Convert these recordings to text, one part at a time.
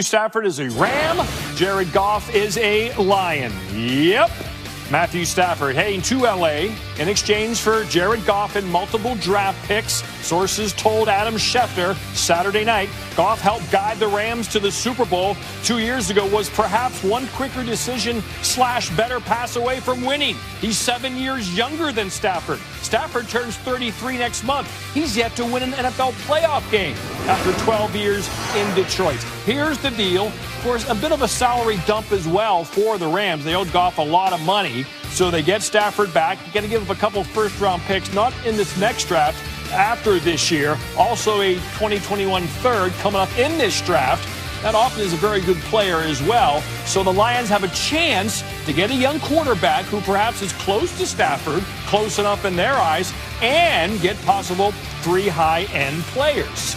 Stafford is a Ram. Jared Goff is a Lion. Yep. Matthew Stafford heading to L.A. in exchange for Jared Goff and multiple draft picks. Sources told Adam Schefter Saturday night Goff helped guide the Rams to the Super Bowl 2 years ago, was perhaps one quicker decision / better pass away from winning. He's 7 years younger than Stafford. Stafford turns 33 next month. He's yet to win an NFL playoff game after 12 years in Detroit. Here's the deal. Of course, a bit of a salary dump as well for the Rams. They owed Goff a lot of money, so they get Stafford back. You're going to give up a couple first-round picks, not in this next draft, after this year. Also a 2021 third coming up in this draft. That often is a very good player as well. So the Lions have a chance to get a young quarterback who perhaps is close to Stafford, close enough in their eyes, and get possible 3 high-end players.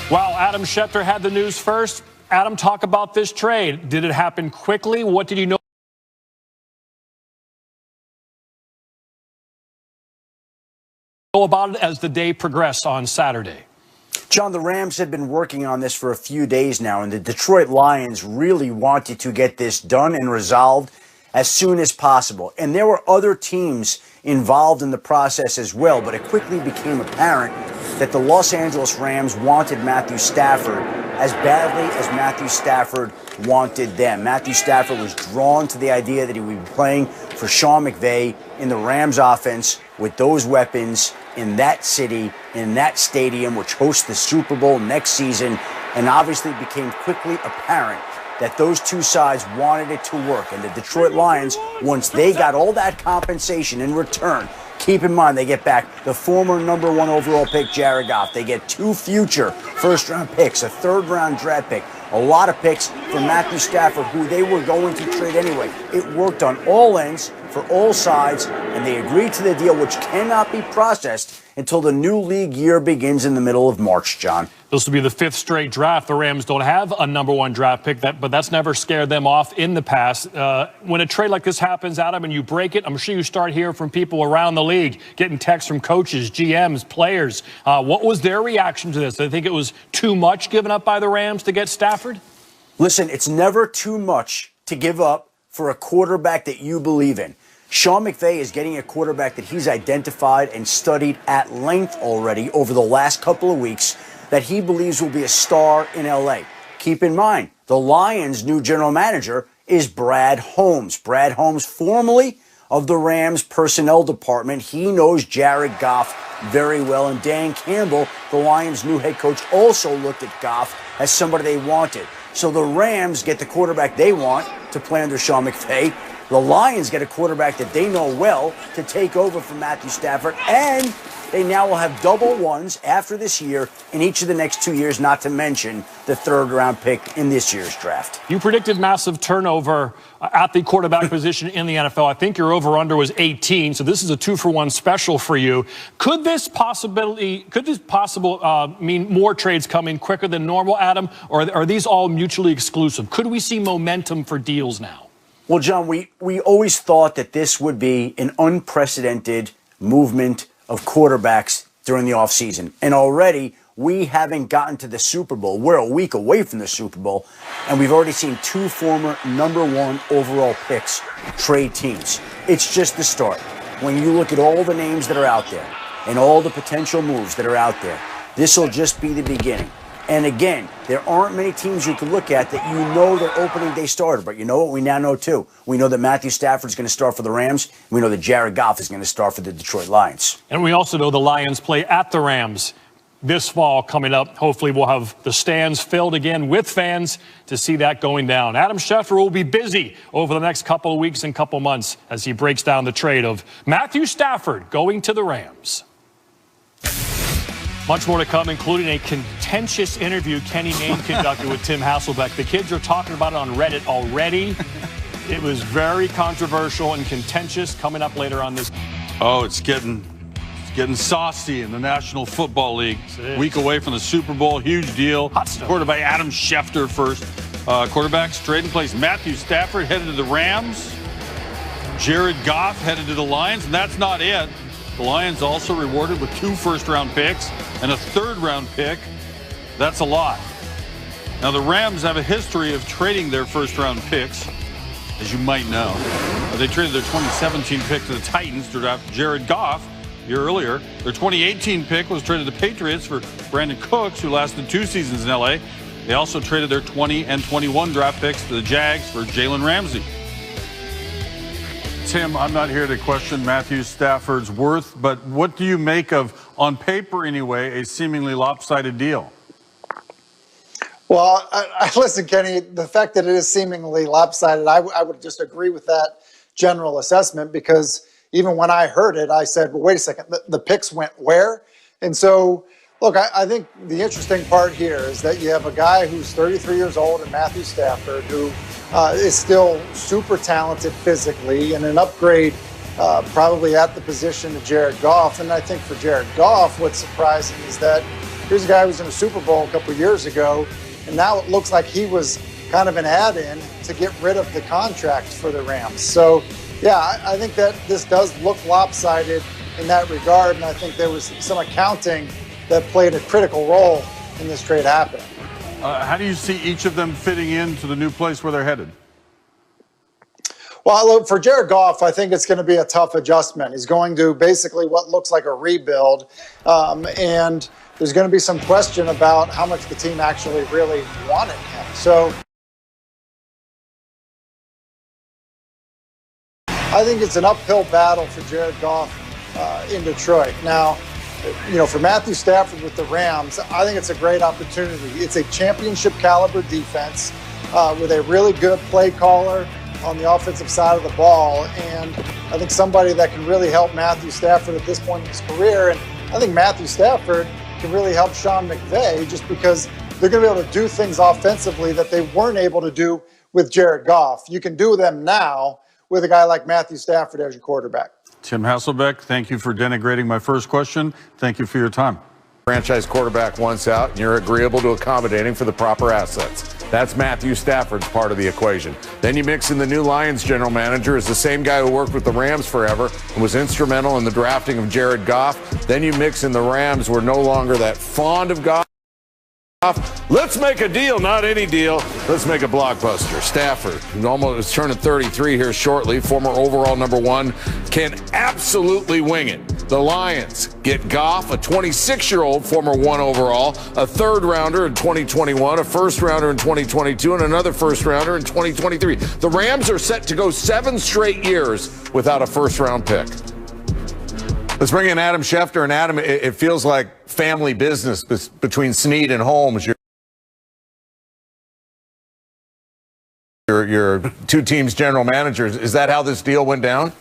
While Adam Schefter had the news first, Adam, talk about this trade. Did it happen quickly? What did you know about it as the day progressed on Saturday? John, the Rams had been working on this for a few days now, and the Detroit Lions really wanted to get this done and resolved as soon as possible. And there were other teams involved in the process as well, but it quickly became apparent that the Los Angeles Rams wanted Matthew Stafford as badly as Matthew Stafford wanted them. Matthew Stafford was drawn to the idea that he would be playing for Sean McVay in the Rams offense with those weapons in that city, in that stadium, which hosts the Super Bowl next season. And obviously it became quickly apparent that those two sides wanted it to work. And the Detroit Lions, once they got all that compensation in return, keep in mind, they get back the former #1 overall pick, Jared Goff. They get 2 future first-round picks, a third-round draft pick, a lot of picks for Matthew Stafford, who they were going to trade anyway. It worked on all ends for all sides, and they agreed to the deal, which cannot be processed until the new league year begins in the middle of March, John. This will be the 5th straight draft. The Rams don't have a #1 draft pick, but that's never scared them off in the past. When a trade like this happens, Adam, and you break it, I'm sure you start hearing from people around the league, getting texts from coaches, GMs, players. What was their reaction to this? Did they think it was too much given up by the Rams to get Stafford? Listen, it's never too much to give up for a quarterback that you believe in. Sean McVay is getting a quarterback that he's identified and studied at length already over the last couple of weeks that he believes will be a star in L.A. Keep in mind, the Lions' new general manager is Brad Holmes. Brad Holmes, formerly of the Rams personnel department. He knows Jared Goff very well. And Dan Campbell, the Lions' new head coach, also looked at Goff as somebody they wanted. So the Rams get the quarterback they want to play under Sean McVay. The Lions get a quarterback that they know well to take over from Matthew Stafford, and they now will have double ones after this year in each of the next 2 years, not to mention the 3rd-round pick in this year's draft. You predicted massive turnover at the quarterback position in the NFL. I think your over-under was 18, so this is a 2-for-1 special for you. Could this mean more trades coming quicker than normal, Adam, or are these all mutually exclusive? Could we see momentum for deals now? Well, John, we always thought that this would be an unprecedented movement of quarterbacks during the offseason. And already, we haven't gotten to the Super Bowl. We're a week away from the Super Bowl, and we've already seen 2 former #1 overall picks trade teams. It's just the start. When you look at all the names that are out there and all the potential moves that are out there, this will just be the beginning. And again, there aren't many teams you can look at that you know their opening day starter. But you know what we now know, too? We know that Matthew Stafford is going to start for the Rams. We know that Jared Goff is going to start for the Detroit Lions. And we also know the Lions play at the Rams this fall coming up. Hopefully we'll have the stands filled again with fans to see that going down. Adam Schefter will be busy over the next couple of weeks and couple months as he breaks down the trade of Matthew Stafford going to the Rams. Much more to come, including a contentious interview Kenny Mayne conducted with Tim Hasselbeck. The kids are talking about it on Reddit already. It was very controversial and contentious. Coming up later on this. Oh, it's getting saucy in the National Football League. Week away from the Super Bowl, huge deal. Reported by Adam Schefter first. Quarterbacks trading place. Matthew Stafford headed to the Rams. Jared Goff headed to the Lions, and that's not it. The Lions also rewarded with 2 first-round picks and a 3rd-round pick. That's a lot. Now, the Rams have a history of trading their first-round picks, as you might know. They traded their 2017 pick to the Titans to draft Jared Goff a year earlier. Their 2018 pick was traded to the Patriots for Brandon Cooks, who lasted 2 seasons in L.A. They also traded their 20 and 21 draft picks to the Jags for Jalen Ramsey. Tim, I'm not here to question Matthew Stafford's worth, but what do you make of, on paper anyway, a seemingly lopsided deal? Well, listen, Kenny, the fact that it is seemingly lopsided, I would just agree with that general assessment, because even when I heard it, I said, well, wait a second, the picks went where? And so, look, I think the interesting part here is that you have a guy who's 33 years old in Matthew Stafford, who is still super talented physically, and an upgrade probably at the position of Jared Goff. And I think for Jared Goff, what's surprising is that here's a guy who was in a Super Bowl a couple of years ago, and now it looks like he was kind of an add-in to get rid of the contract for the Rams. So, yeah, I think that this does look lopsided in that regard, and I think there was some accounting that played a critical role in this trade happening. How do you see each of them fitting into the new place where they're headed? Well, look, for Jared Goff, I think it's going to be a tough adjustment. He's going to basically what looks like a rebuild, and there's going to be some question about how much the team actually really wanted him. So I think it's an uphill battle for Jared Goff in Detroit. Now, you know, for Matthew Stafford with the Rams, I think it's a great opportunity. It's a championship caliber defense with a really good play caller on the offensive side of the ball, and I think somebody that can really help Matthew Stafford at this point in his career. And I think Matthew Stafford can really help Sean McVay, just because they're going to be able to do things offensively that they weren't able to do with Jared Goff. You can do them now with a guy like Matthew Stafford as your quarterback. Tim Hasselbeck, thank you for denigrating my first question. Thank you for your time. Franchise quarterback once out, and you're agreeable to accommodating for the proper assets. That's Matthew Stafford's part of the equation. Then you mix in the new Lions general manager is the same guy who worked with the Rams forever and was instrumental in the drafting of Jared Goff. Then you mix in the Rams were no longer that fond of Goff. Let's make a deal, not any deal. Let's make a blockbuster. Stafford, who almost is turning 33 here shortly, former overall #1, can absolutely wing it. The Lions get Goff, a 26-year-old former 1 overall, a third-rounder in 2021, a first-rounder in 2022, and another first-rounder in 2023. The Rams are set to go 7 straight years without a first-round pick. Let's bring in Adam Schefter. And Adam, it feels like family business between Snead and Holmes. Your two teams' general managers. Is that how this deal went down?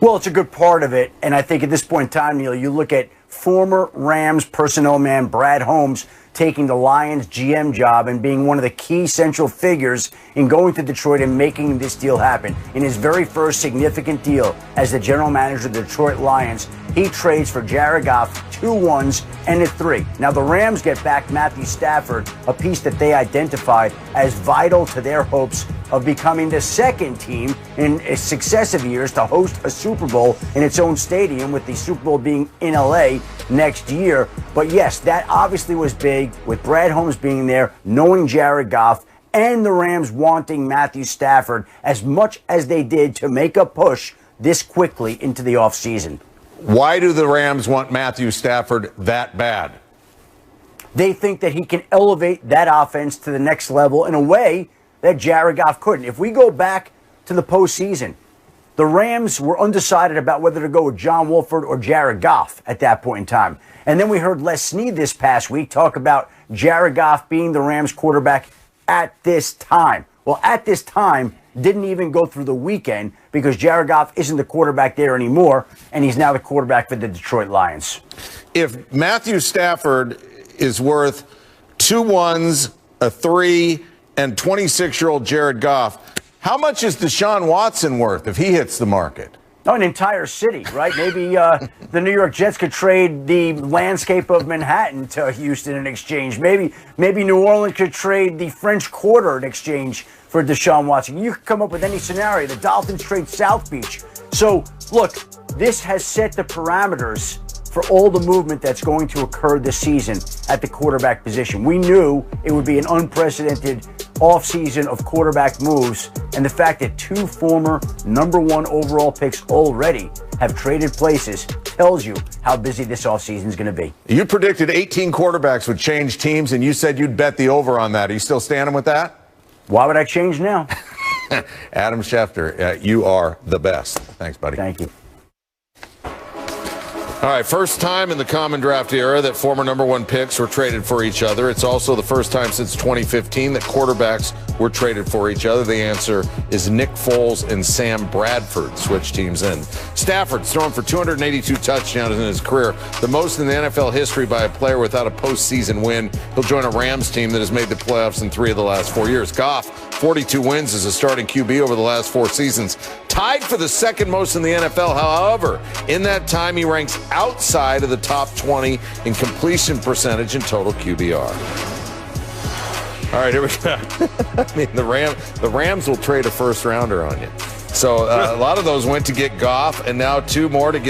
Well, it's a good part of it. And I think at this point in time, Neil, you look at former Rams personnel man Brad Holmes taking the Lions GM job and being one of the key central figures in going to Detroit and making this deal happen. In his very first significant deal as the general manager of the Detroit Lions, he trades for Jared Goff 2 1s and a 3. Now, the Rams get back Matthew Stafford, a piece that they identify as vital to their hopes of becoming the second team in successive years to host a Super Bowl in its own stadium, with the Super Bowl being in LA next year. But yes, that obviously was big, with Brad Holmes being there, knowing Jared Goff, and the Rams wanting Matthew Stafford as much as they did to make a push this quickly into the offseason. Why do the Rams want Matthew Stafford that bad? They think that he can elevate that offense to the next level in a way that Jared Goff couldn't. If we go back to the postseason, the Rams were undecided about whether to go with John Wolford or Jared Goff at that point in time. And then we heard Les Snead this past week talk about Jared Goff being the Rams quarterback at this time. Well, at this time didn't even go through the weekend, because Jared Goff isn't the quarterback there anymore, and he's now the quarterback for the Detroit Lions. If Matthew Stafford is worth 2 1s, a 3, and 26-year-old Jared Goff, how much is Deshaun Watson worth if he hits the market? Oh, an entire city, right? Maybe the New York Jets could trade the landscape of Manhattan to Houston in exchange. Maybe New Orleans could trade the French Quarter in exchange for Deshaun Watson. You could come up with any scenario. The Dolphins trade South Beach. So, look, this has set the parameters for all the movement that's going to occur this season at the quarterback position. We knew it would be an unprecedented offseason of quarterback moves, and the fact that 2 former number 1 overall picks already have traded places tells you how busy this offseason is going to be. You predicted 18 quarterbacks would change teams, and you said you'd bet the over on that. Are you still standing with that? Why would I change now? Adam Schefter, you are the best. Thanks, buddy. Thank you. All right, first time in the common draft era that former number 1 picks were traded for each other. It's also the first time since 2015 that quarterbacks were traded for each other. The answer is Nick Foles and Sam Bradford switched teams in. Stafford's thrown for 282 touchdowns in his career, the most in the NFL history by a player without a postseason win. He'll join a Rams team that has made the playoffs in 3 of the last 4 years. Goff, 42 wins as a starting QB over the last 4 seasons. Tied for the second most in the NFL. However, in that time, he ranks outside of the top 20 in completion percentage and total QBR. All right, here we go. I mean, the Rams will trade a first rounder on you. So a lot of those went to get Goff, and now 2 more to get